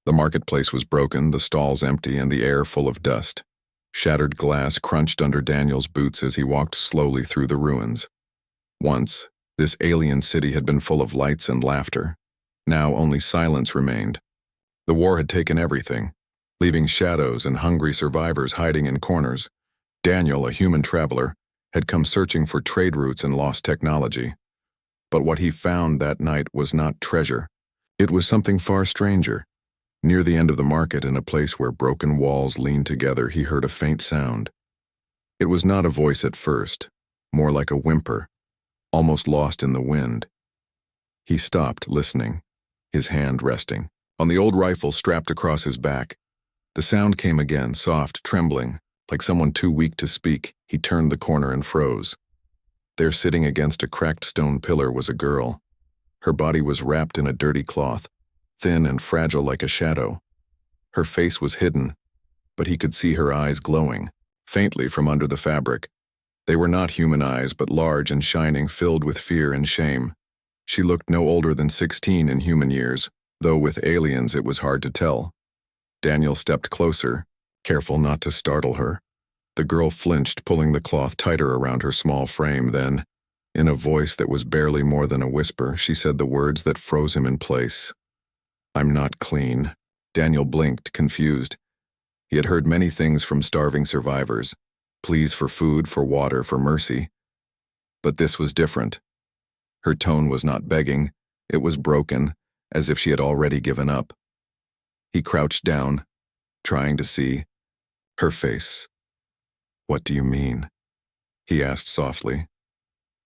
The marketplace was broken, the stalls empty, and the air full of dust. Shattered glass crunched under Daniel's boots as he walked slowly through the ruins. Once, this alien city had been full of lights and laughter. Now only silence remained. The war had taken everything, leaving shadows and hungry survivors hiding in corners. Daniel, a human traveler, had come searching for trade routes and lost technology. But what he found that night was not treasure. It was something far stranger. Near the end of the market, in a place where broken walls leaned together, he heard a faint sound. It was not a voice at first, more like a whimper, almost lost in the wind. He stopped, listening, his hand resting on the old rifle strapped across his back. The sound came again, soft, trembling, like someone too weak to speak. He turned the corner and froze. There, sitting against a cracked stone pillar, was a girl. Her body was wrapped in a dirty cloth, thin and fragile like a shadow. Her face was hidden, but he could see her eyes glowing, faintly from under the fabric. They were not human eyes, but large and shining, filled with fear and shame. She looked no older than 16 in human years, though with aliens it was hard to tell. Daniel stepped closer, careful not to startle her. The girl flinched, pulling the cloth tighter around her small frame. Then, in a voice that was barely more than a whisper, she said the words that froze him in place. "I'm not clean." Daniel blinked, confused. He had heard many things from starving survivors, pleas for food, for water, for mercy. But this was different. Her tone was not begging, it was broken, as if she had already given up. He crouched down, trying to see her face. "What do you mean?" he asked softly.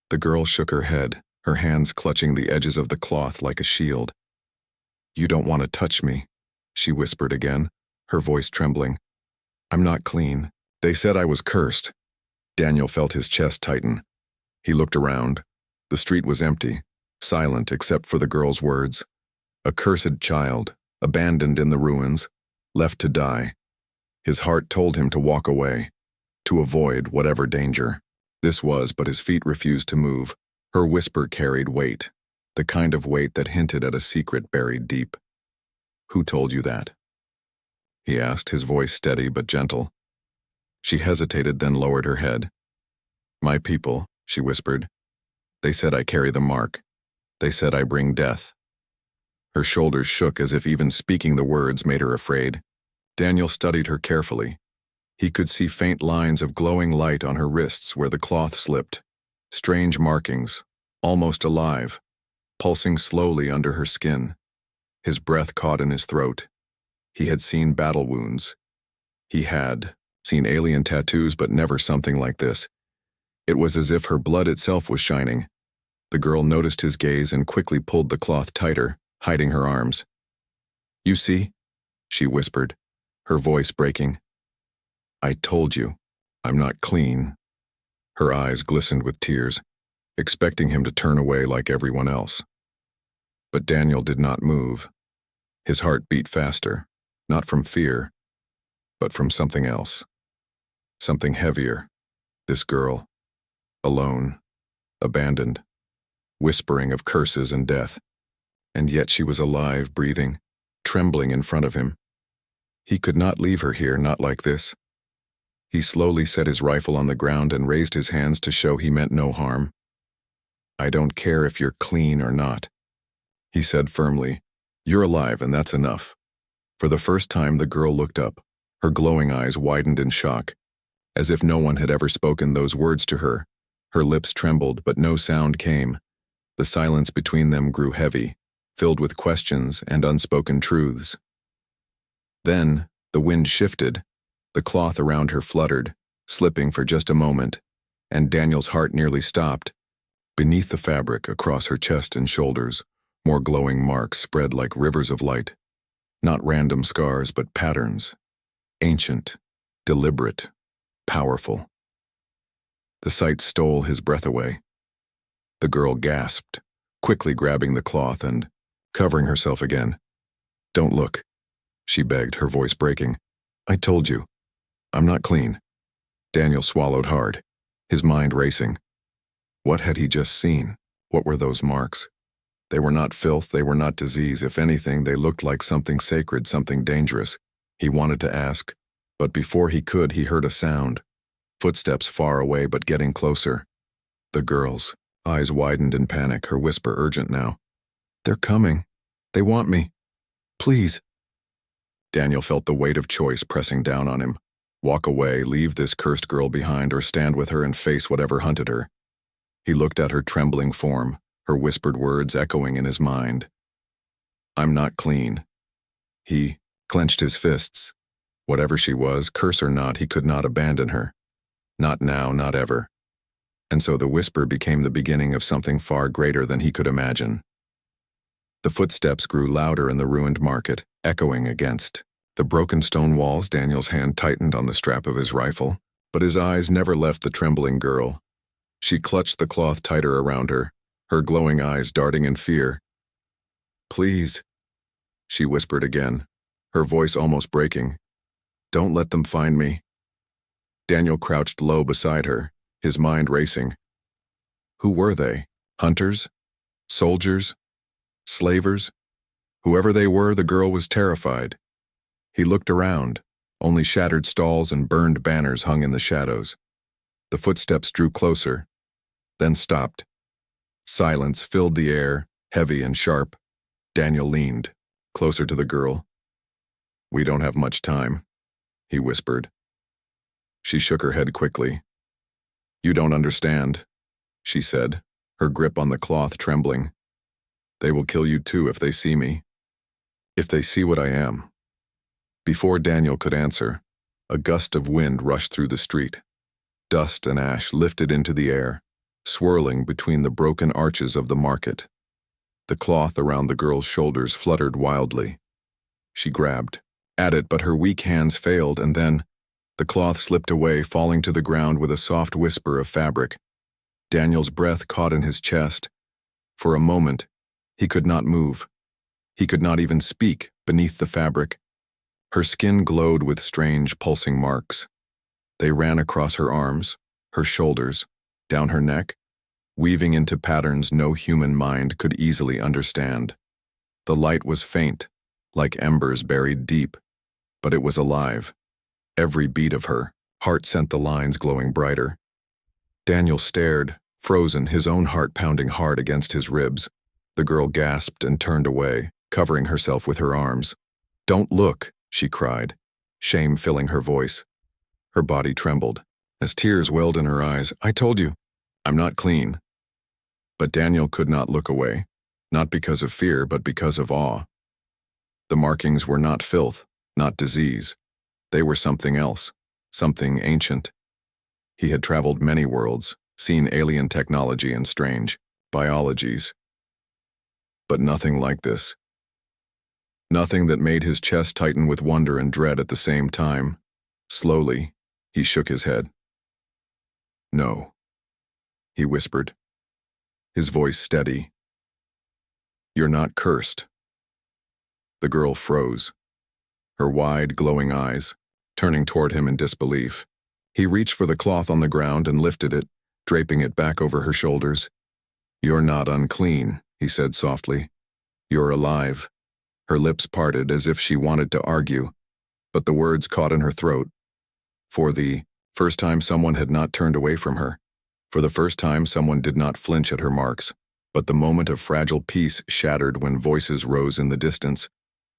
The girl shook her head, her hands clutching the edges of the cloth like a shield. "You don't want to touch me," she whispered again, her voice trembling. "I'm not clean. They said I was cursed." Daniel felt his chest tighten. He looked around. The street was empty, silent except for the girl's words. A cursed child, abandoned in the ruins, left to die. His heart told him to walk away, to avoid whatever danger this was, but his feet refused to move. Her whisper carried weight, the kind of weight that hinted at a secret buried deep. "Who told you that?" he asked, his voice steady but gentle. She hesitated, then lowered her head. "My people," she whispered. "They said I carry the mark. They said I bring death." Her shoulders shook as if even speaking the words made her afraid. Daniel studied her carefully. He could see faint lines of glowing light on her wrists where the cloth slipped. Strange markings, almost alive, pulsing slowly under her skin. His breath caught in his throat. He had seen battle wounds. He had seen alien tattoos, but never something like this. It was as if her blood itself was shining. The girl noticed his gaze and quickly pulled the cloth tighter, hiding her arms. "You see?" she whispered, her voice breaking. "I told you, I'm not clean." Her eyes glistened with tears, expecting him to turn away like everyone else. But Daniel did not move. His heart beat faster, not from fear, but from something else. Something heavier. This girl, alone, abandoned, whispering of curses and death. And yet she was alive, breathing, trembling in front of him. He could not leave her here, not like this. He slowly set his rifle on the ground and raised his hands to show he meant no harm. "I don't care if you're clean or not," he said firmly. "You're alive, and that's enough." For the first time, the girl looked up. Her glowing eyes widened in shock, as if no one had ever spoken those words to her. Her lips trembled, but no sound came. The silence between them grew heavy, filled with questions and unspoken truths. Then, the wind shifted. The cloth around her fluttered, slipping for just a moment, and Daniel's heart nearly stopped. Beneath the fabric, across her chest and shoulders, more glowing marks spread like rivers of light. Not random scars, but patterns. Ancient, deliberate, powerful. The sight stole his breath away. The girl gasped, quickly grabbing the cloth and covering herself again. "Don't look," she begged, her voice breaking. "I told you. I'm not clean." Daniel swallowed hard, his mind racing. What had he just seen? What were those marks? They were not filth, they were not disease. If anything, they looked like something sacred, something dangerous. He wanted to ask, but before he could, he heard a sound. Footsteps far away, but getting closer. The girl's eyes widened in panic, her whisper urgent now. "They're coming. They want me. Please." Daniel felt the weight of choice pressing down on him. Walk away, leave this cursed girl behind, or stand with her and face whatever hunted her. He looked at her trembling form, her whispered words echoing in his mind. "I'm not clean." He clenched his fists. Whatever she was, curse or not, he could not abandon her. Not now, not ever. And so the whisper became the beginning of something far greater than he could imagine. The footsteps grew louder in the ruined market, echoing against the broken stone walls. Daniel's hand tightened on the strap of his rifle, but his eyes never left the trembling girl. She clutched the cloth tighter around her, her glowing eyes darting in fear. "Please," she whispered again, her voice almost breaking. "Don't let them find me." Daniel crouched low beside her, his mind racing. Who were they? Hunters? Soldiers? Slavers? Whoever they were, the girl was terrified. He looked around. Only shattered stalls and burned banners hung in the shadows. The footsteps drew closer, then stopped. Silence filled the air, heavy and sharp. Daniel leaned, closer to the girl. "We don't have much time," he whispered. She shook her head quickly. "You don't understand," she said, her grip on the cloth trembling. "They will kill you too if they see me. If they see what I am." Before Daniel could answer, a gust of wind rushed through the street. Dust and ash lifted into the air, swirling between the broken arches of the market. The cloth around the girl's shoulders fluttered wildly. She grabbed at it, but her weak hands failed, and then the cloth slipped away, falling to the ground with a soft whisper of fabric. Daniel's breath caught in his chest. For a moment, he could not move. He could not even speak beneath the fabric. Her skin glowed with strange, pulsing marks. They ran across her arms, her shoulders, down her neck, weaving into patterns no human mind could easily understand. The light was faint, like embers buried deep, but it was alive. Every beat of her heart sent the lines glowing brighter. Daniel stared, frozen, his own heart pounding hard against his ribs. The girl gasped and turned away, covering herself with her arms. "Don't look," she cried, shame filling her voice. Her body trembled, as tears welled in her eyes. "I told you, I'm not clean." But Daniel could not look away, not because of fear, but because of awe. The markings were not filth, not disease. They were something else, something ancient. He had traveled many worlds, seen alien technology and strange biologies. But nothing like this. Nothing that made his chest tighten with wonder and dread at the same time. Slowly, he shook his head. "No," he whispered, his voice steady. "You're not cursed." The girl froze, her wide, glowing eyes turning toward him in disbelief. He reached for the cloth on the ground and lifted it, draping it back over her shoulders. "You're not unclean," he said softly. "You're alive." Her lips parted as if she wanted to argue, but the words caught in her throat. For the first time, someone had not turned away from her. For the first time, someone did not flinch at her marks. But the moment of fragile peace shattered when voices rose in the distance.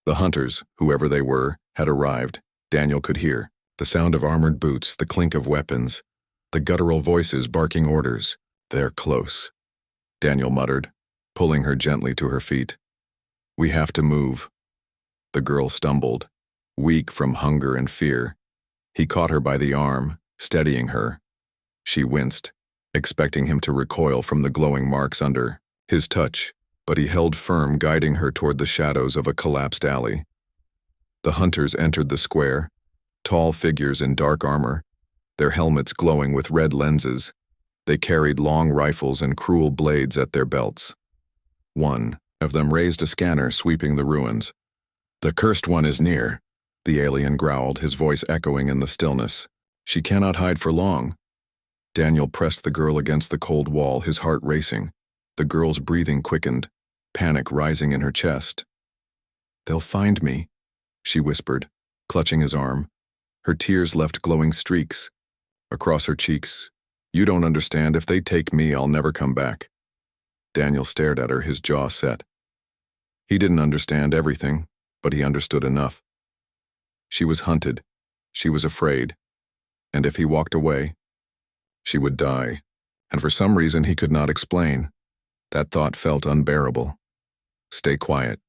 The hunters, whoever they were, had arrived. Daniel could hear the sound of armored boots, the clink of weapons, the guttural voices barking orders. "They're close," Daniel muttered, pulling her gently to her feet. "We have to move." The girl stumbled, weak from hunger and fear. He caught her by the arm, steadying her. She winced, expecting him to recoil from the glowing marks under his touch, but he held firm, guiding her toward the shadows of a collapsed alley. The hunters entered the square, tall figures in dark armor, their helmets glowing with red lenses. They carried long rifles and cruel blades at their belts. One of them raised a scanner, sweeping the ruins. "The cursed one is near," the alien growled, his voice echoing in the stillness. "She cannot hide for long." Daniel pressed the girl against the cold wall, his heart racing. The girl's breathing quickened. panic rising in her chest. "They'll find me," she whispered, clutching his arm. Her tears left glowing streaks across her cheeks. "You don't understand. If they take me, I'll never come back." Daniel stared at her, his jaw set. He didn't understand everything, but he understood enough. She was hunted. She was afraid. And if he walked away, she would die. And for some reason he could not explain, that thought felt unbearable. "Stay quiet,"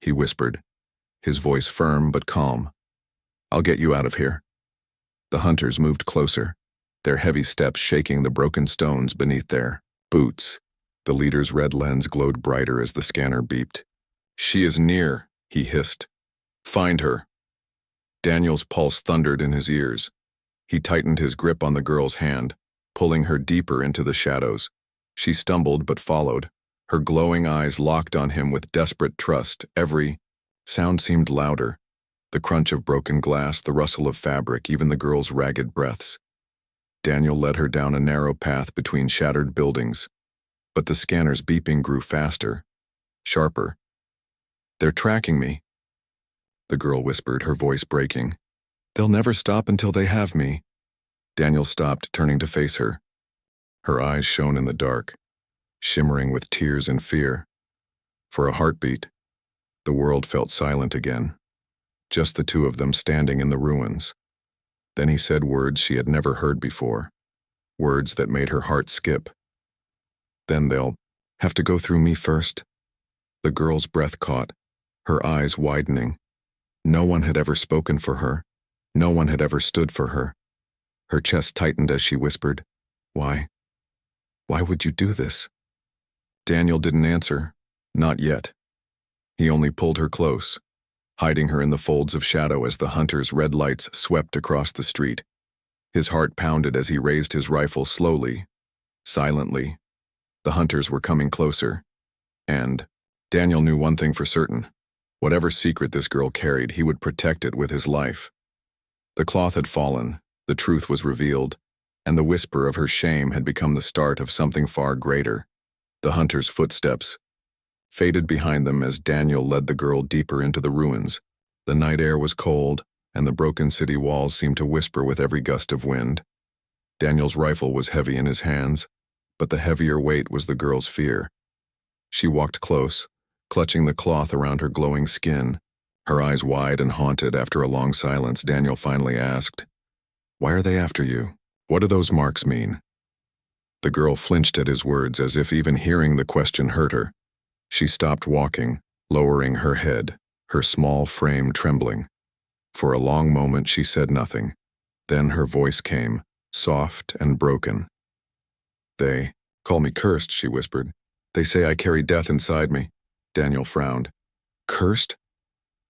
he whispered, his voice firm but calm. "I'll get you out of here." The hunters moved closer, their heavy steps shaking the broken stones beneath their boots. The leader's red lens glowed brighter as the scanner beeped. "She is near," he hissed. "Find her." Daniel's pulse thundered in his ears. He tightened his grip on the girl's hand, pulling her deeper into the shadows. She stumbled but followed, her glowing eyes locked on him with desperate trust. Every sound seemed louder. The crunch of broken glass, the rustle of fabric, even the girl's ragged breaths. Daniel led her down a narrow path between shattered buildings. But the scanner's beeping grew faster, sharper. "They're tracking me," the girl whispered, her voice breaking. "They'll never stop until they have me." Daniel stopped, turning to face her. Her eyes shone in the dark, shimmering with tears and fear. For a heartbeat, the world felt silent again, just the two of them standing in the ruins. Then he said words she had never heard before, words that made her heart skip. "Then they'll have to go through me first." The girl's breath caught, her eyes widening. No one had ever spoken for her. No one had ever stood for her. Her chest tightened as she whispered, "Why? Why would you do this?" Daniel didn't answer, not yet. He only pulled her close, hiding her in the folds of shadow as the hunter's red lights swept across the street. His heart pounded as he raised his rifle slowly, silently. The hunters were coming closer, and Daniel knew one thing for certain. Whatever secret this girl carried, he would protect it with his life. The cloth had fallen, the truth was revealed, and the whisper of her shame had become the start of something far greater. The hunter's footsteps faded behind them as Daniel led the girl deeper into the ruins. The night air was cold, and the broken city walls seemed to whisper with every gust of wind. Daniel's rifle was heavy in his hands, but the heavier weight was the girl's fear. She walked close, clutching the cloth around her glowing skin, her eyes wide and haunted. After a long silence, Daniel finally asked, "Why are they after you? What do those marks mean?" The girl flinched at his words, as if even hearing the question hurt her. She stopped walking, lowering her head, her small frame trembling. For a long moment she said nothing. Then her voice came, soft and broken. "They call me cursed," she whispered. "They say I carry death inside me." Daniel frowned. "Cursed?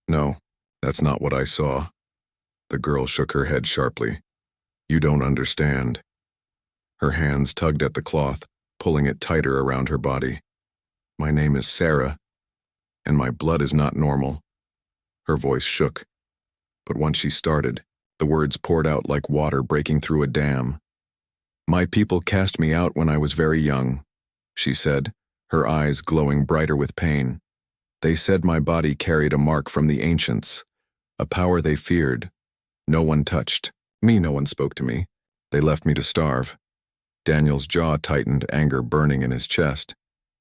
No, that's not what I saw." The girl shook her head sharply. "You don't understand." Her hands tugged at the cloth, pulling it tighter around her body. "My name is Sarah, and my blood is not normal." Her voice shook, but once she started, the words poured out like water breaking through a dam. "My people cast me out when I was very young," she said, her eyes glowing brighter with pain. "They said my body carried a mark from the ancients, a power they feared. No one touched me, no one spoke to me. They left me to starve." Daniel's jaw tightened, anger burning in his chest.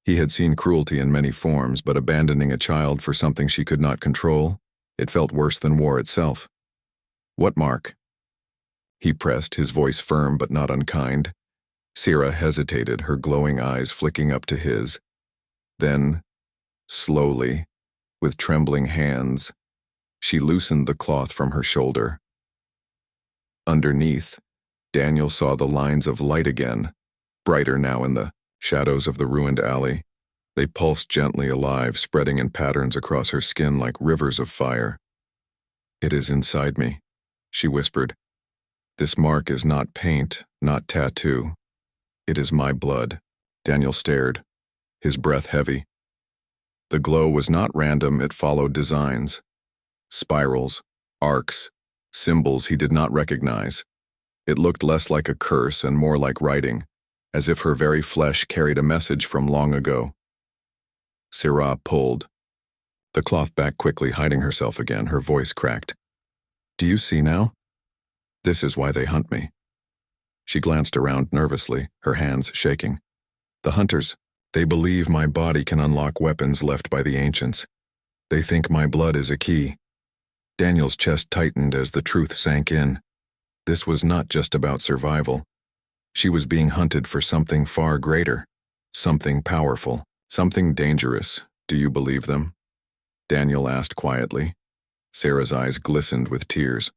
He had seen cruelty in many forms, but abandoning a child for something she could not control, it felt worse than war itself. "What mark?" he pressed, his voice firm but not unkind. Sarah hesitated, her glowing eyes flicking up to his. Then, slowly, with trembling hands, she loosened the cloth from her shoulder. Underneath, Daniel saw the lines of light again, brighter now in the shadows of the ruined alley. They pulsed gently alive, spreading in patterns across her skin like rivers of fire. "It is inside me," she whispered. "This mark is not paint, not tattoo. It is my blood." Daniel stared, his breath heavy. The glow was not random, it followed designs. Spirals, arcs, symbols he did not recognize. It looked less like a curse and more like writing, as if her very flesh carried a message from long ago. Sarah pulled the cloth back quickly, hiding herself again. Her voice cracked. Do you see now? This is why they hunt me. She glanced around nervously, her hands shaking. The hunters, they believe my body can unlock weapons left by the ancients. They think my blood is a key. Daniel's chest tightened as the truth sank in. This was not just about survival. She was being hunted for something far greater, something powerful, something dangerous. Do you believe them? Daniel asked quietly. Sarah's eyes glistened with tears.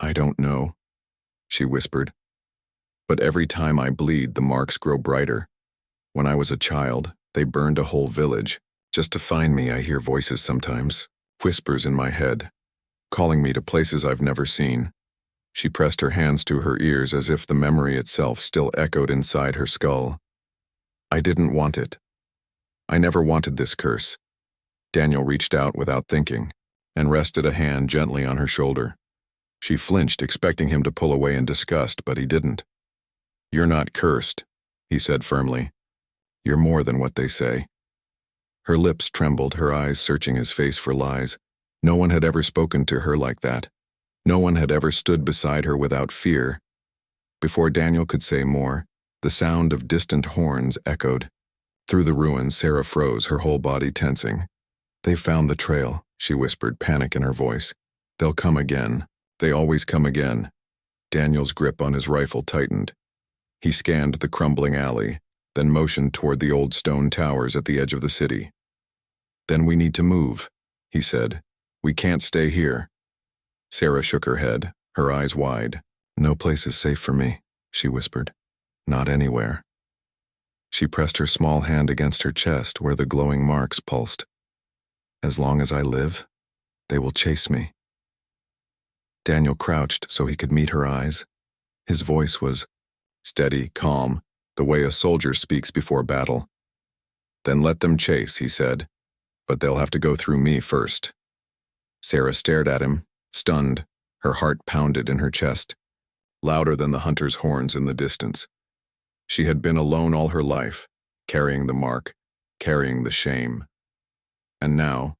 I don't know, she whispered. But every time I bleed, the marks grow brighter. When I was a child, they burned a whole village. Just to find me, I hear voices sometimes, whispers in my head, calling me to places I've never seen. She pressed her hands to her ears as if the memory itself still echoed inside her skull. I didn't want it. I never wanted this curse. Daniel reached out without thinking and rested a hand gently on her shoulder. She flinched, expecting him to pull away in disgust, but he didn't. You're not cursed, he said firmly. You're more than what they say. Her lips trembled, her eyes searching his face for lies. No one had ever spoken to her like that. No one had ever stood beside her without fear. Before Daniel could say more, the sound of distant horns echoed. Through the ruins, Sarah froze, her whole body tensing. They found the trail, she whispered, panic in her voice. They'll come again. They always come again. Daniel's grip on his rifle tightened. He scanned the crumbling alley, then motioned toward the old stone towers at the edge of the city. Then we need to move, he said. We can't stay here. Sarah shook her head, her eyes wide. No place is safe for me, she whispered. Not anywhere. She pressed her small hand against her chest where the glowing marks pulsed. As long as I live, they will chase me. Daniel crouched so he could meet her eyes. His voice was steady, calm, the way a soldier speaks before battle. Then let them chase, he said, but they'll have to go through me first. Sarah stared at him, stunned, her heart pounded in her chest, louder than the hunter's horns in the distance. She had been alone all her life, carrying the mark, carrying the shame. And now,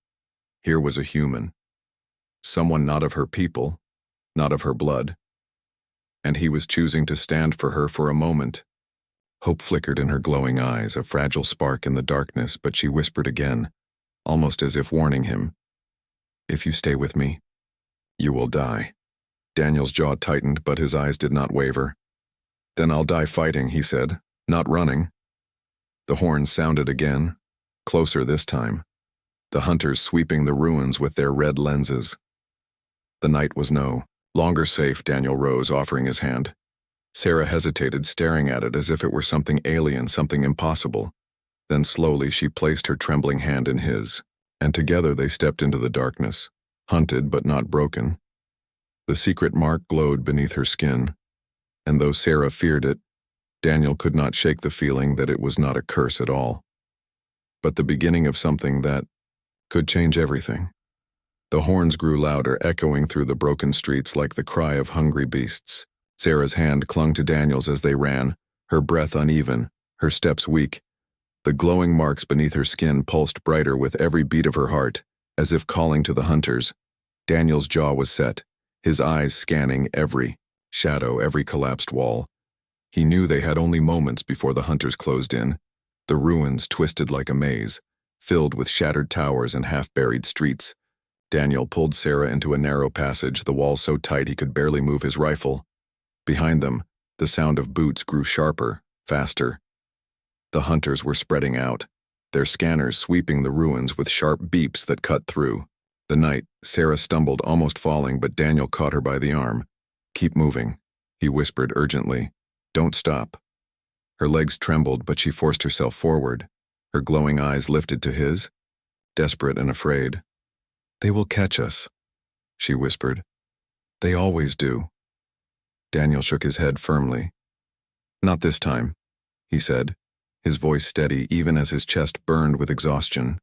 here was a human. Someone not of her people, not of her blood. And he was choosing to stand for her for a moment. Hope flickered in her glowing eyes, a fragile spark in the darkness, but she whispered again, almost as if warning him. If you stay with me, you will die. Daniel's jaw tightened, but his eyes did not waver. Then I'll die fighting, he said, not running. The horns sounded again, closer this time. The hunters sweeping the ruins with their red lenses. The night was no longer safe. Daniel rose, offering his hand. Sarah hesitated, staring at it as if it were something alien, something impossible. Then slowly she placed her trembling hand in his, and together they stepped into the darkness, hunted but not broken. The secret mark glowed beneath her skin, and though Sarah feared it, Daniel could not shake the feeling that it was not a curse at all, but the beginning of something that could change everything. The horns grew louder, echoing through the broken streets like the cry of hungry beasts. Sarah's hand clung to Daniel's as they ran, her breath uneven, her steps weak. The glowing marks beneath her skin pulsed brighter with every beat of her heart, as if calling to the hunters. Daniel's jaw was set, his eyes scanning every shadow, every collapsed wall. He knew they had only moments before the hunters closed in. The ruins twisted like a maze, filled with shattered towers and half-buried streets. Daniel pulled Sarah into a narrow passage, the wall so tight he could barely move his rifle. Behind them, the sound of boots grew sharper, faster. The hunters were spreading out, their scanners sweeping the ruins with sharp beeps that cut through. The night, Sarah stumbled, almost falling, but Daniel caught her by the arm. Keep moving, he whispered urgently. Don't stop. Her legs trembled, but she forced herself forward. Her glowing eyes lifted to his, desperate and afraid. They will catch us, she whispered. They always do. Daniel shook his head firmly. Not this time, he said, his voice steady even as his chest burned with exhaustion.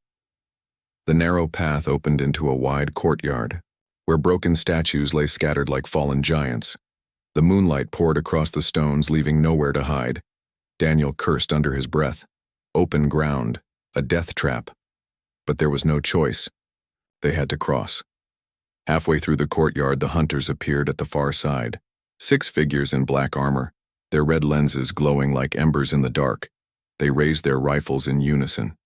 The narrow path opened into a wide courtyard, where broken statues lay scattered like fallen giants. The moonlight poured across the stones, leaving nowhere to hide. Daniel cursed under his breath. Open ground, a death trap, But there was no choice. They had to cross. Halfway through the courtyard, the hunters appeared at the far side. 6 figures in black armor, their red lenses glowing like embers in the dark. They raised their rifles in unison.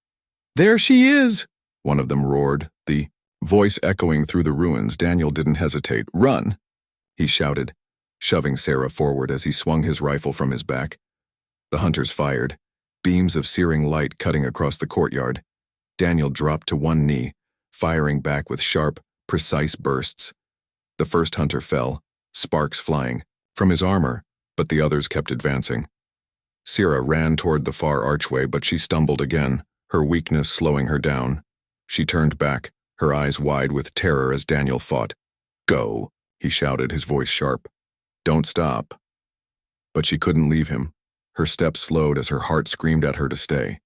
"There she is!" one of them roared, the voice echoing through the ruins. Daniel didn't hesitate. "Run!" he shouted, shoving Sarah forward as he swung his rifle from his back. The hunters fired, beams of searing light cutting across the courtyard. Daniel dropped to one knee, firing back with sharp, precise bursts. The first hunter fell, sparks flying from his armor, but the others kept advancing. Sarah ran toward the far archway, but she stumbled again, her weakness slowing her down. She turned back, her eyes wide with terror as Daniel fought. "Go," he shouted, his voice sharp. "Don't stop." But she couldn't leave him. Her steps slowed as her heart screamed at her to stay.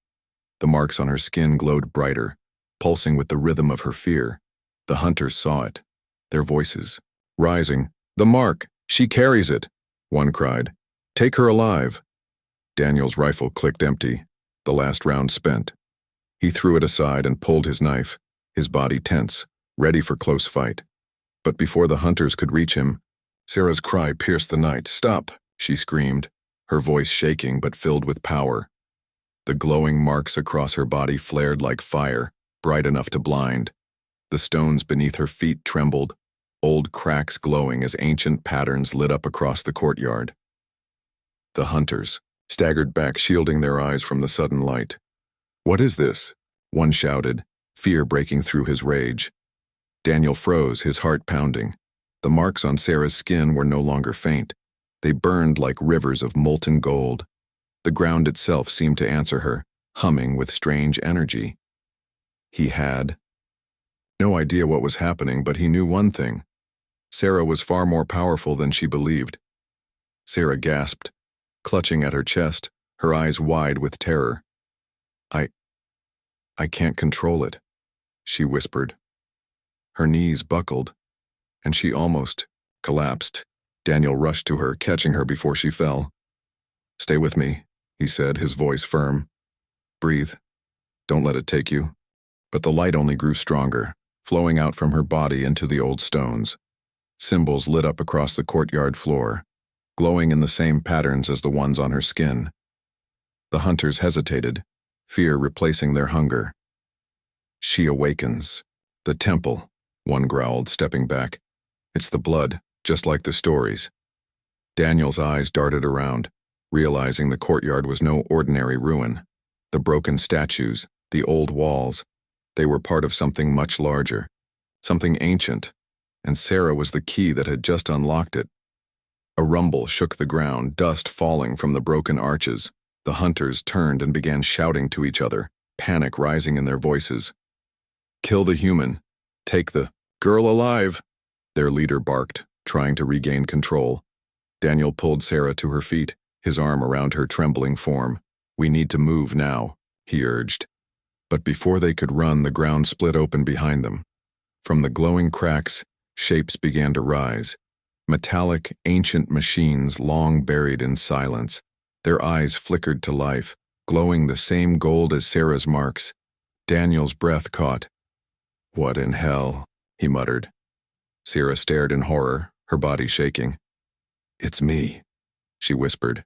The marks on her skin glowed brighter, pulsing with the rhythm of her fear. The hunters saw it, their voices rising. "The mark! She carries it!" one cried. "Take her alive!" Daniel's rifle clicked empty, the last round spent. He threw it aside and pulled his knife, his body tense, ready for close fight. But before the hunters could reach him, Sarah's cry pierced the night. "Stop!" she screamed, her voice shaking but filled with power. The glowing marks across her body flared like fire, bright enough to blind. The stones beneath her feet trembled, old cracks glowing as ancient patterns lit up across the courtyard. The hunters staggered back, shielding their eyes from the sudden light. "What is this?" one shouted, fear breaking through his rage. Daniel froze, his heart pounding. The marks on Sarah's skin were no longer faint. They burned like rivers of molten gold. The ground itself seemed to answer her, humming with strange energy. He had no idea what was happening, but he knew one thing. Sarah was far more powerful than she believed. Sarah gasped, clutching at her chest, her eyes wide with terror. I can't control it," she whispered. Her knees buckled, and she almost collapsed. Daniel rushed to her, catching her before she fell. "Stay with me," he said, his voice firm. "Breathe. Don't let it take you." But the light only grew stronger, flowing out from her body into the old stones. Symbols lit up across the courtyard floor, glowing in the same patterns as the ones on her skin. The hunters hesitated, fear replacing their hunger. "She awakens. The temple," one growled, stepping back. "It's the blood, just like the stories." Daniel's eyes darted around, realizing the courtyard was no ordinary ruin. The broken statues, the old walls, they were part of something much larger, something ancient, and Sarah was the key that had just unlocked it. A rumble shook the ground, dust falling from the broken arches. The hunters turned and began shouting to each other, panic rising in their voices. "Kill the human. Take the girl alive," their leader barked, trying to regain control. Daniel pulled Sarah to her feet, his arm around her trembling form. "We need to move now," he urged. But before they could run, the ground split open behind them. From the glowing cracks, shapes began to rise. Metallic, ancient machines long buried in silence. Their eyes flickered to life, glowing the same gold as Sarah's marks. Daniel's breath caught. "What in hell?" he muttered. Sarah stared in horror, her body shaking. "It's me," she whispered,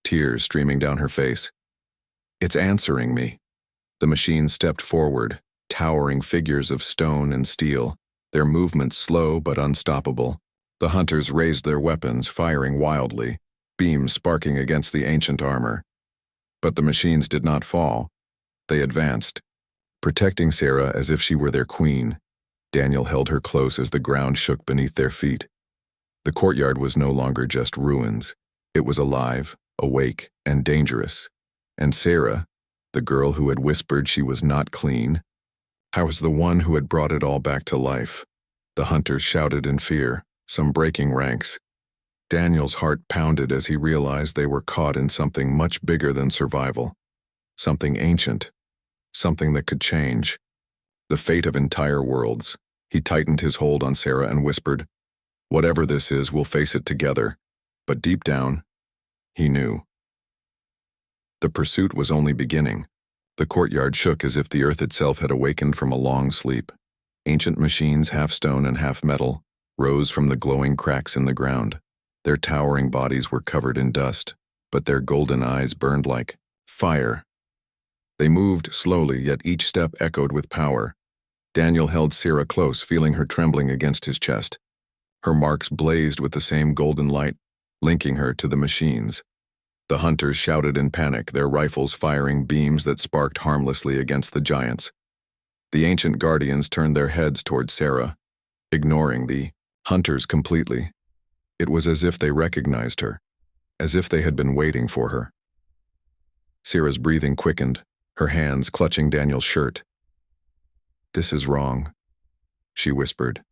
tears streaming down her face. "It's answering me." The machine stepped forward, towering figures of stone and steel, their movements slow but unstoppable. The hunters raised their weapons, firing wildly, beams sparking against the ancient armor. But the machines did not fall. They advanced, protecting Sarah as if she were their queen. Daniel held her close as the ground shook beneath their feet. The courtyard was no longer just ruins. It was alive, awake, and dangerous. And Sarah, the girl who had whispered she was not clean, I was the one who had brought it all back to life. The hunters shouted in fear, some breaking ranks. Daniel's heart pounded as he realized they were caught in something much bigger than survival. Something ancient. Something that could change. The fate of entire worlds. He tightened his hold on Sarah and whispered, "Whatever this is, we'll face it together." But deep down, he knew. The pursuit was only beginning. The courtyard shook as if the earth itself had awakened from a long sleep. Ancient machines, half stone and half metal, rose from the glowing cracks in the ground. Their towering bodies were covered in dust, but their golden eyes burned like fire. They moved slowly, yet each step echoed with power. Daniel held Sierra close, feeling her trembling against his chest. Her marks blazed with the same golden light, linking her to the machines. The hunters shouted in panic, their rifles firing beams that sparked harmlessly against the giants. The ancient guardians turned their heads toward Sarah, ignoring the hunters completely. It was as if they recognized her, as if they had been waiting for her. Sarah's breathing quickened, her hands clutching Daniel's shirt. "This is wrong," she whispered.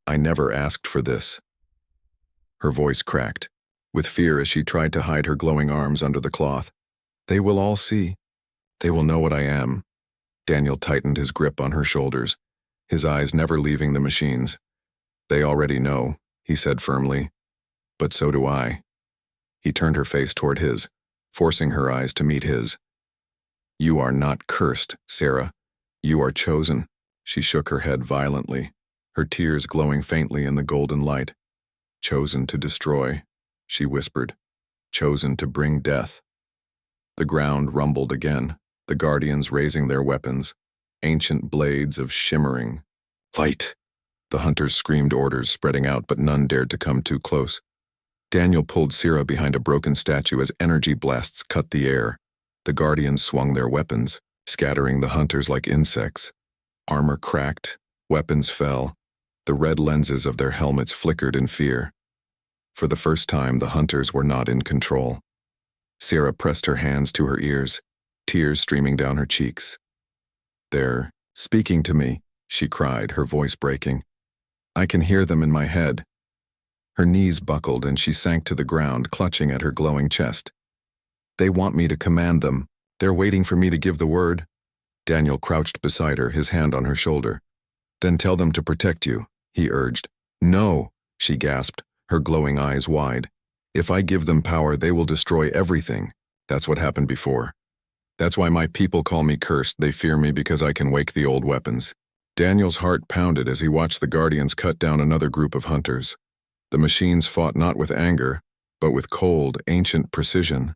"I never asked for this." Her voice cracked, with fear as she tried to hide her glowing arms under the cloth. "They will all see. They will know what I am." Daniel tightened his grip on her shoulders, his eyes never leaving the machines. "They already know," he said firmly. "But so do I." He turned her face toward his, forcing her eyes to meet his. "You are not cursed, Sarah. You are chosen." She shook her head violently, her tears glowing faintly in the golden light. "Chosen to destroy," she whispered. "Chosen to bring death." The ground rumbled again, the guardians raising their weapons, ancient blades of shimmering light. The hunters screamed orders, spreading out, but none dared to come too close. Daniel pulled Sierra behind a broken statue as energy blasts cut the air. The guardians swung their weapons, scattering the hunters like insects. Armor cracked, weapons fell. The red lenses of their helmets flickered in fear. For the first time, the hunters were not in control. Sierra pressed her hands to her ears, tears streaming down her cheeks. "They're speaking to me," she cried, her voice breaking. "I can hear them in my head." Her knees buckled and she sank to the ground, clutching at her glowing chest. "They want me to command them. They're waiting for me to give the word." Daniel crouched beside her, his hand on her shoulder. "Then tell them to protect you," he urged. "No," she gasped, her glowing eyes wide. "If I give them power, they will destroy everything. That's what happened before. That's why my people call me cursed. They fear me because I can wake the old weapons." Daniel's heart pounded as he watched the guardians cut down another group of hunters. The machines fought not with anger, but with cold, ancient precision.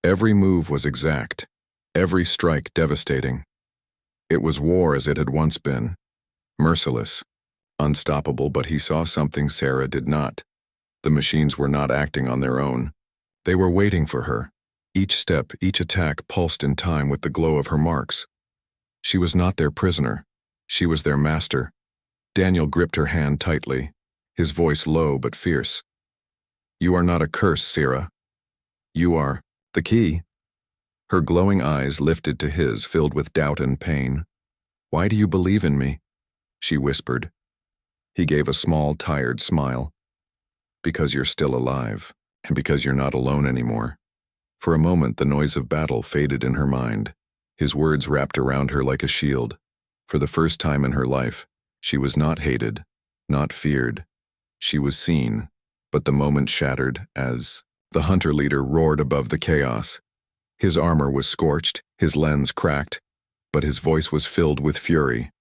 Every move was exact, every strike devastating. It was war as it had once been, merciless, unstoppable, but he saw something Sarah did not. The machines were not acting on their own. They were waiting for her. Each step, each attack pulsed in time with the glow of her marks. She was not their prisoner. She was their master. Daniel gripped her hand tightly, his voice low but fierce. "You are not a curse, Sarah. You are the key." Her glowing eyes lifted to his, filled with doubt and pain. "Why do you believe in me?" she whispered. He gave a small, tired smile. "Because you're still alive, and because you're not alone anymore." For a moment, the noise of battle faded in her mind. His words wrapped around her like a shield. For the first time in her life, she was not hated, not feared. She was seen, but the moment shattered as the hunter leader roared above the chaos. His armor was scorched, his lens cracked, but his voice was filled with fury.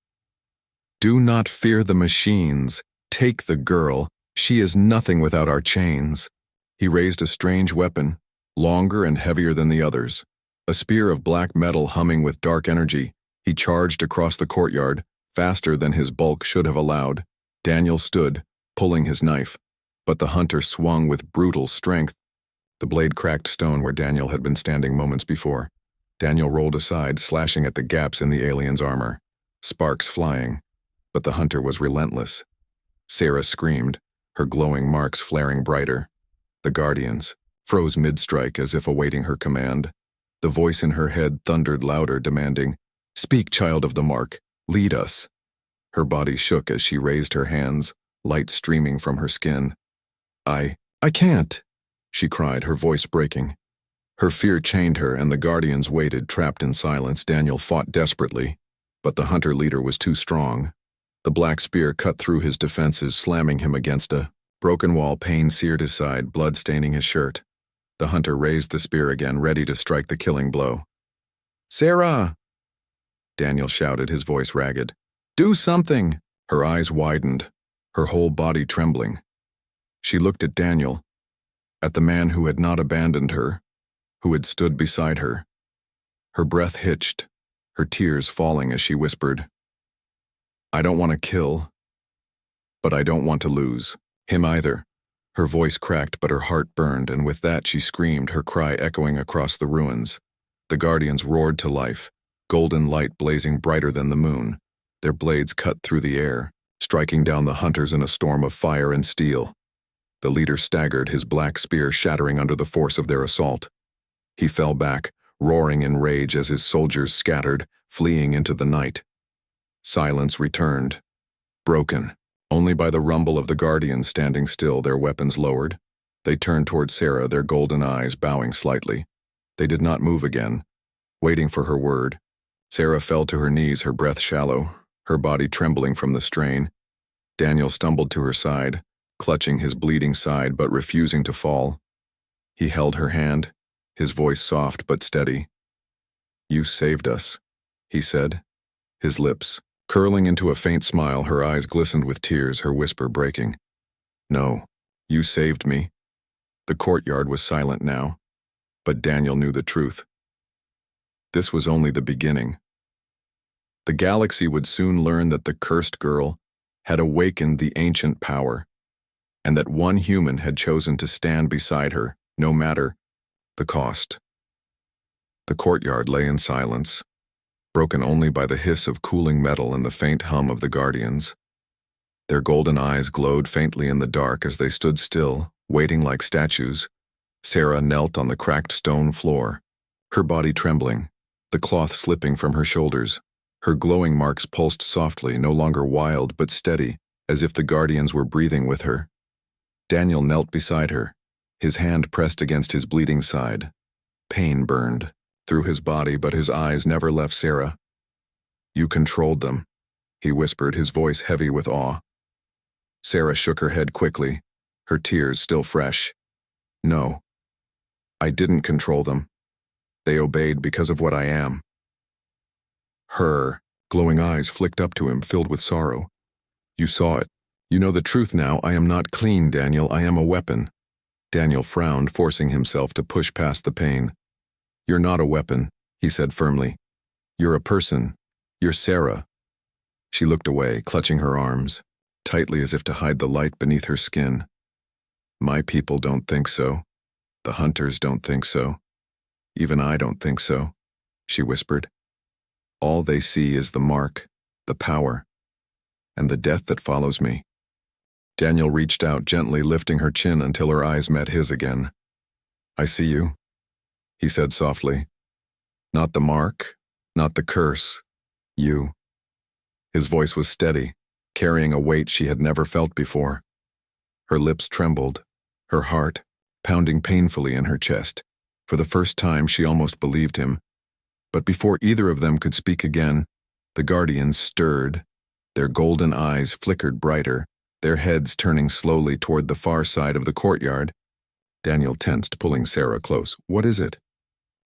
"Do not fear the machines. Take the girl. She is nothing without our chains." He raised a strange weapon, longer and heavier than the others. A spear of black metal humming with dark energy. He charged across the courtyard, faster than his bulk should have allowed. Daniel stood, pulling his knife, but the hunter swung with brutal strength. The blade cracked stone where Daniel had been standing moments before. Daniel rolled aside, slashing at the gaps in the alien's armor, sparks flying, but the hunter was relentless. Sarah screamed, her glowing marks flaring brighter. The guardians froze mid-strike as if awaiting her command. The voice in her head thundered louder, demanding, "Speak, child of the mark, lead us." Her body shook as she raised her hands, light streaming from her skin. I can't," she cried, her voice breaking. Her fear chained her, and the guardians waited, trapped in silence. Daniel fought desperately, but the hunter leader was too strong. The black spear cut through his defenses, slamming him against a broken wall. Pain seared his side, blood staining his shirt. The hunter raised the spear again, ready to strike the killing blow. Sarah! Daniel shouted, his voice ragged. Do something! Her eyes widened, her whole body trembling. She looked at Daniel, at the man who had not abandoned her, who had stood beside her. Her breath hitched, her tears falling as she whispered, I don't want to kill, but I don't want to lose him either. Her voice cracked, but her heart burned, and with that she screamed, her cry echoing across the ruins. The Guardians roared to life, golden light blazing brighter than the moon. Their blades cut through the air, striking down the hunters in a storm of fire and steel. The leader staggered, his black spear shattering under the force of their assault. He fell back, roaring in rage as his soldiers scattered, fleeing into the night. Silence returned, broken only by the rumble of the Guardians standing still, their weapons lowered. They turned toward Sarah, their golden eyes bowing slightly. They did not move again, waiting for her word. Sarah fell to her knees, her breath shallow, her body trembling from the strain. Daniel stumbled to her side, clutching his bleeding side but refusing to fall. He held her hand, his voice soft but steady. You saved us, he said, his lips curling into a faint smile, her eyes glistened with tears, her whisper breaking. No, you saved me. The courtyard was silent now, but Daniel knew the truth. This was only the beginning. The galaxy would soon learn that the cursed girl had awakened the ancient power, and that one human had chosen to stand beside her, no matter the cost. The courtyard lay in silence, broken only by the hiss of cooling metal and the faint hum of the Guardians. Their golden eyes glowed faintly in the dark as they stood still, waiting like statues. Sarah knelt on the cracked stone floor, her body trembling, the cloth slipping from her shoulders. Her glowing marks pulsed softly, no longer wild but steady, as if the Guardians were breathing with her. Daniel knelt beside her, his hand pressed against his bleeding side. Pain burned through his body, but his eyes never left Sarah. You controlled them, he whispered, his voice heavy with awe. Sarah shook her head quickly, her tears still fresh. No, I didn't control them. They obeyed because of what I am. Her glowing eyes flicked up to him, filled with sorrow. You saw it. You know the truth now. I am not clean, Daniel. I am a weapon. Daniel frowned, forcing himself to push past the pain. You're not a weapon, he said firmly. You're a person. You're Sarah. She looked away, clutching her arms, tightly as if to hide the light beneath her skin. My people don't think so. The hunters don't think so. Even I don't think so, she whispered. All they see is the mark, the power, and the death that follows me. Daniel reached out, gently lifting her chin until her eyes met his again. I see you, he said softly. Not the mark, not the curse, you. His voice was steady, carrying a weight she had never felt before. Her lips trembled, her heart pounding painfully in her chest. For the first time, she almost believed him. But before either of them could speak again, the Guardians stirred. Their golden eyes flickered brighter, their heads turning slowly toward the far side of the courtyard. Daniel tensed, pulling Sarah close. What is it?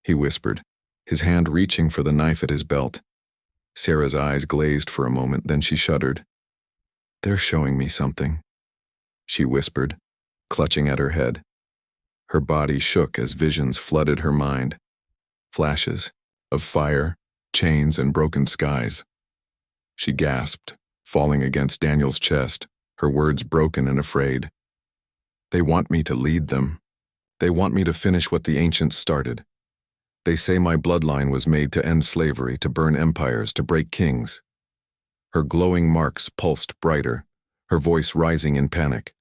He whispered, his hand reaching for the knife at his belt. Sarah's eyes glazed for a moment, then she shuddered. They're showing me something, she whispered, clutching at her head. Her body shook as visions flooded her mind. Flashes of fire, chains, and broken skies. She gasped, falling against Daniel's chest, her words broken and afraid. They want me to lead them. They want me to finish what the ancients started. They say my bloodline was made to end slavery, to burn empires, to break kings. Her glowing marks pulsed brighter, her voice rising in panic.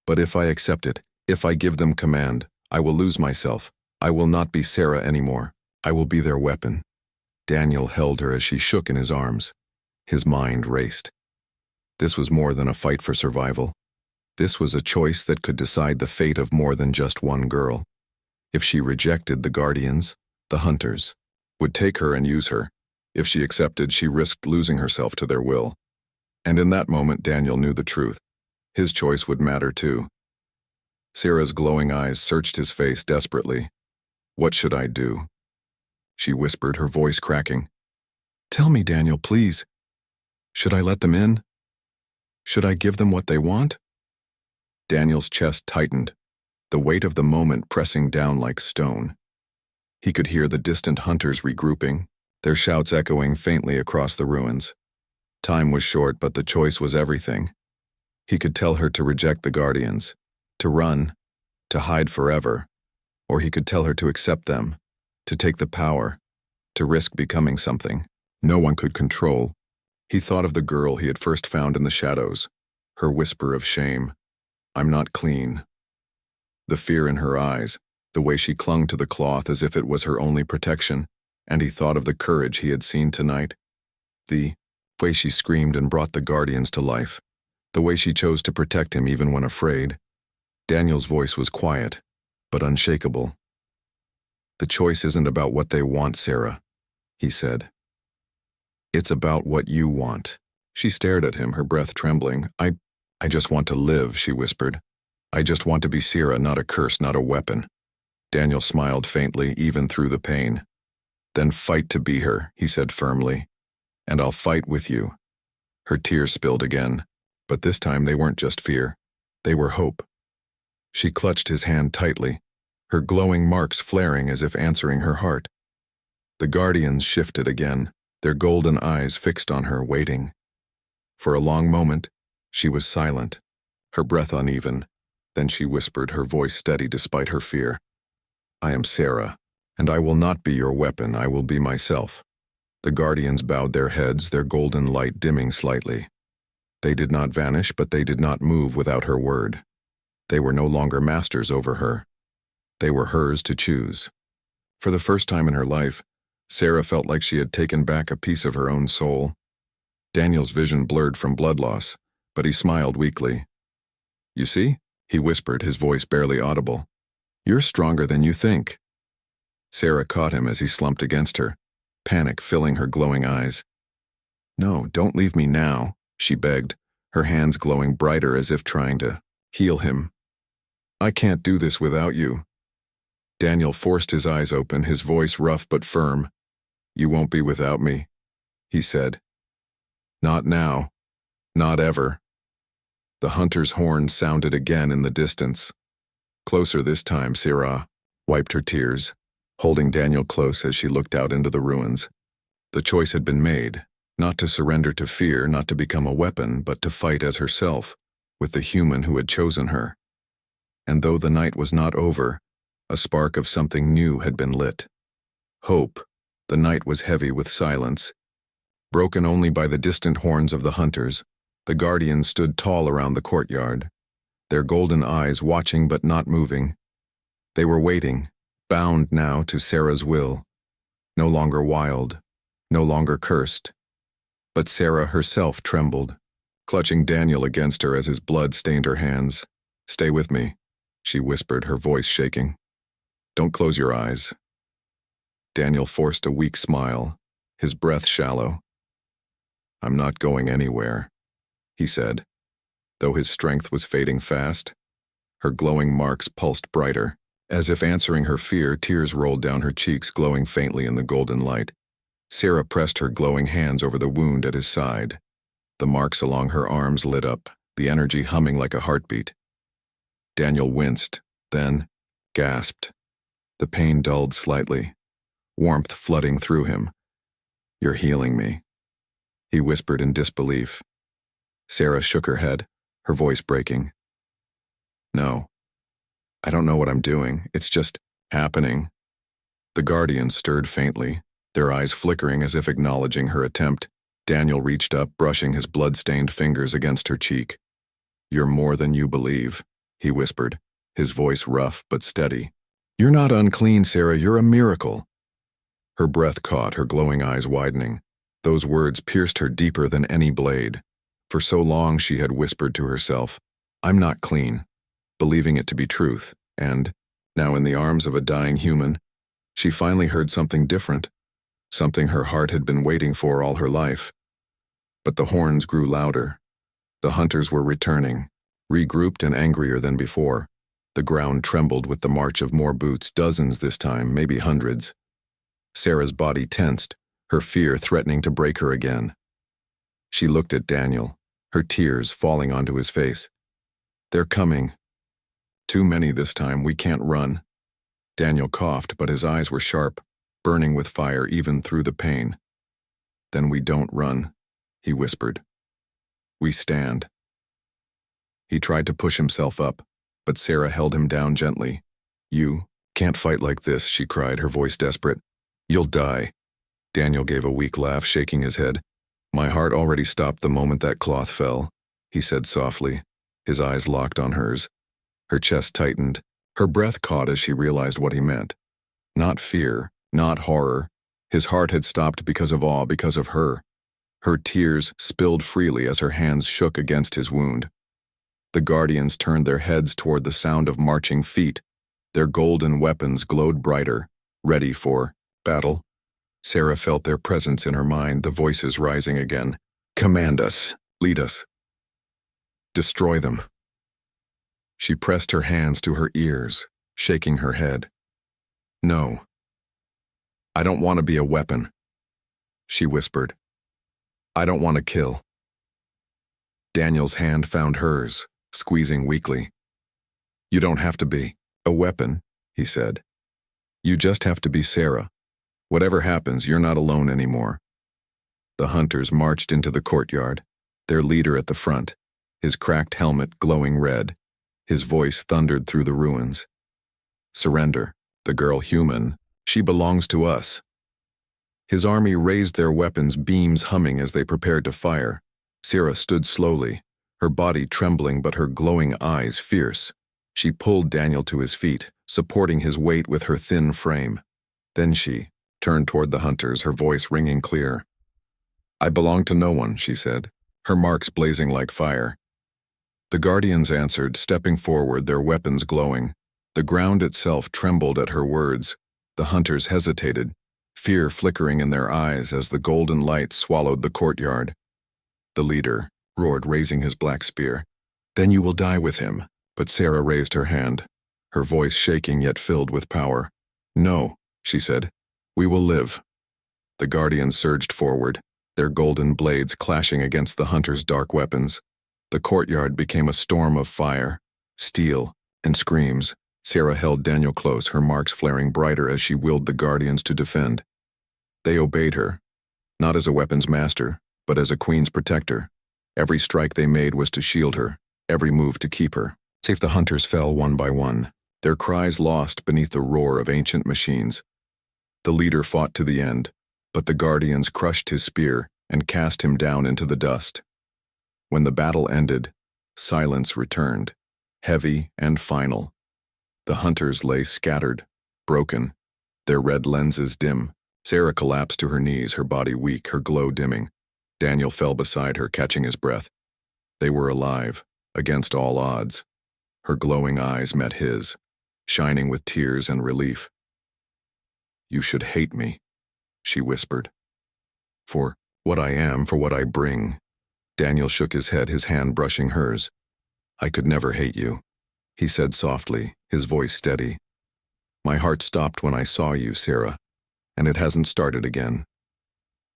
But if I accept it, if I give them command, I will lose myself. I will not be Sarah anymore. I will be their weapon. Daniel held her as she shook in his arms. His mind raced. This was more than a fight for survival. This was a choice that could decide the fate of more than just one girl. If she rejected the Guardians, the hunters would take her and use her. If she accepted, she risked losing herself to their will. And in that moment, Daniel knew the truth. His choice would matter too. Sarah's glowing eyes searched his face desperately. What should I do? she whispered, her voice cracking. Tell me, Daniel, please. Should I let them in? Should I give them what they want? Daniel's chest tightened, the weight of the moment pressing down like stone. He could hear the distant hunters regrouping, their shouts echoing faintly across the ruins. Time was short, but the choice was everything. He could tell her to reject the Guardians, to run, to hide forever, or he could tell her to accept them, to take the power, to risk becoming something no one could control. He thought of the girl he had first found in the shadows, her whisper of shame. I'm not clean. The fear in her eyes, the way she clung to the cloth as if it was her only protection, and he thought of the courage he had seen tonight. The way she screamed and brought the Guardians to life, the way she chose to protect him even when afraid. Daniel's voice was quiet, but unshakable. The choice isn't about what they want, Sarah, he said. It's about what you want. She stared at him, her breath trembling. I just want to live, she whispered. I just want to be Sarah, not a curse, not a weapon. Daniel smiled faintly, even through the pain. Then fight to be her, he said firmly. And I'll fight with you. Her tears spilled again, but this time they weren't just fear. They were hope. She clutched his hand tightly, her glowing marks flaring as if answering her heart. The Guardians shifted again, their golden eyes fixed on her, waiting. For a long moment, she was silent, her breath uneven. Then she whispered, her voice steady despite her fear. I am Sarah, and I will not be your weapon, I will be myself. The Guardians bowed their heads, their golden light dimming slightly. They did not vanish, but they did not move without her word. They were no longer masters over her. They were hers to choose. For the first time in her life, Sarah felt like she had taken back a piece of her own soul. Daniel's vision blurred from blood loss, but he smiled weakly. You see? He whispered, his voice barely audible. You're stronger than you think. Sarah caught him as he slumped against her, panic filling her glowing eyes. No, don't leave me now, she begged, her hands glowing brighter as if trying to heal him. I can't do this without you. Daniel forced his eyes open, his voice rough but firm. You won't be without me, he said. Not now. Not ever. The hunter's horn sounded again in the distance. Closer this time, Sarah wiped her tears, holding Daniel close as she looked out into the ruins. The choice had been made, not to surrender to fear, not to become a weapon, but to fight as herself, with the human who had chosen her. And though the night was not over, a spark of something new had been lit. Hope. The night was heavy with silence. Broken only by the distant horns of the hunters, the Guardians stood tall around the courtyard, their golden eyes watching but not moving. They were waiting, bound now to Sarah's will. No longer wild, no longer cursed. But Sarah herself trembled, clutching Daniel against her as his blood stained her hands. Stay with me, she whispered, her voice shaking. Don't close your eyes. Daniel forced a weak smile, his breath shallow. I'm not going anywhere, he said, though his strength was fading fast. Her glowing marks pulsed brighter. As if answering her fear, tears rolled down her cheeks, glowing faintly in the golden light. Sarah pressed her glowing hands over the wound at his side. The marks along her arms lit up, the energy humming like a heartbeat. Daniel winced, then gasped. The pain dulled slightly, warmth flooding through him. You're healing me, he whispered in disbelief. Sarah shook her head, her voice breaking. No, I don't know what I'm doing. It's just happening. The Guardians stirred faintly, their eyes flickering as if acknowledging her attempt. Daniel reached up, brushing his blood-stained fingers against her cheek. You're more than you believe, he whispered, his voice rough but steady. You're not unclean, Sarah, you're a miracle. Her breath caught, her glowing eyes widening. Those words pierced her deeper than any blade. For so long she had whispered to herself, I'm not clean, believing it to be truth, and, now in the arms of a dying human, she finally heard something different, something her heart had been waiting for all her life. But the horns grew louder. The hunters were returning, regrouped and angrier than before. The ground trembled with the march of more boots, dozens this time, maybe hundreds. Sarah's body tensed, her fear threatening to break her again. She looked at Daniel, her tears falling onto his face. "They're coming. Too many this time, we can't run." Daniel coughed, but his eyes were sharp, burning with fire even through the pain. "Then we don't run," he whispered. "We stand." He tried to push himself up, but Sarah held him down gently. "You can't fight like this," she cried, her voice desperate. "You'll die." Daniel gave a weak laugh, shaking his head. "My heart already stopped the moment that cloth fell," he said softly, his eyes locked on hers. Her chest tightened, her breath caught as she realized what he meant. Not fear, not horror. His heart had stopped because of awe, because of her. Her tears spilled freely as her hands shook against his wound. The guardians turned their heads toward the sound of marching feet. Their golden weapons glowed brighter, ready for battle. Sarah felt their presence in her mind, the voices rising again. "Command us, lead us. Destroy them." She pressed her hands to her ears, shaking her head. "No. I don't want to be a weapon," she whispered. "I don't want to kill." Daniel's hand found hers, squeezing weakly. "You don't have to be a weapon," he said. "You just have to be Sarah. Whatever happens, you're not alone anymore." The hunters marched into the courtyard, their leader at the front, his cracked helmet glowing red. His voice thundered through the ruins. "Surrender. The girl human. She belongs to us." His army raised their weapons, beams humming as they prepared to fire. Sarah stood slowly, her body trembling but her glowing eyes fierce. She pulled Daniel to his feet, supporting his weight with her thin frame. Then she turned toward the hunters, her voice ringing clear. "I belong to no one," she said, her marks blazing like fire. The guardians answered, stepping forward, their weapons glowing. The ground itself trembled at her words. The hunters hesitated, fear flickering in their eyes as the golden light swallowed the courtyard. The leader roared, raising his black spear. "Then you will die with him." But Sarah raised her hand, her voice shaking yet filled with power. "No," she said. "We will live." The guardians surged forward, their golden blades clashing against the hunters' dark weapons. The courtyard became a storm of fire, steel, and screams. Sarah held Daniel close, her marks flaring brighter as she willed the guardians to defend. They obeyed her, not as a weapons master, but as a queen's protector. Every strike they made was to shield her, every move to keep her. Save the hunters fell one by one, their cries lost beneath the roar of ancient machines. The leader fought to the end, but the guardians crushed his spear and cast him down into the dust. When the battle ended, silence returned, heavy and final. The hunters lay scattered, broken, their red lenses dim. Sarah collapsed to her knees, her body weak, her glow dimming. Daniel fell beside her, catching his breath. They were alive, against all odds. Her glowing eyes met his, shining with tears and relief. "You should hate me," she whispered. "For what I am, for what I bring." Daniel shook his head, his hand brushing hers. "I could never hate you," he said softly, his voice steady. "My heart stopped when I saw you, Sarah, and it hasn't started again.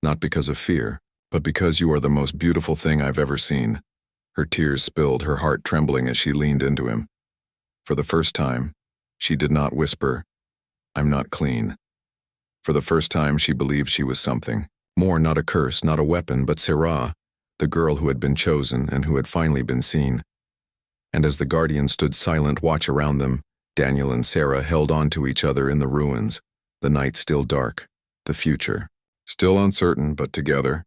Not because of fear, but because you are the most beautiful thing I've ever seen." Her tears spilled, her heart trembling as she leaned into him. For the first time, she did not whisper, "I'm not clean." For the first time, she believed she was something. More, not a curse, not a weapon, but Sarah, the girl who had been chosen and who had finally been seen. And as the guardians stood silent, watch around them, Daniel and Sarah held on to each other in the ruins, the night still dark, the future still uncertain, but together,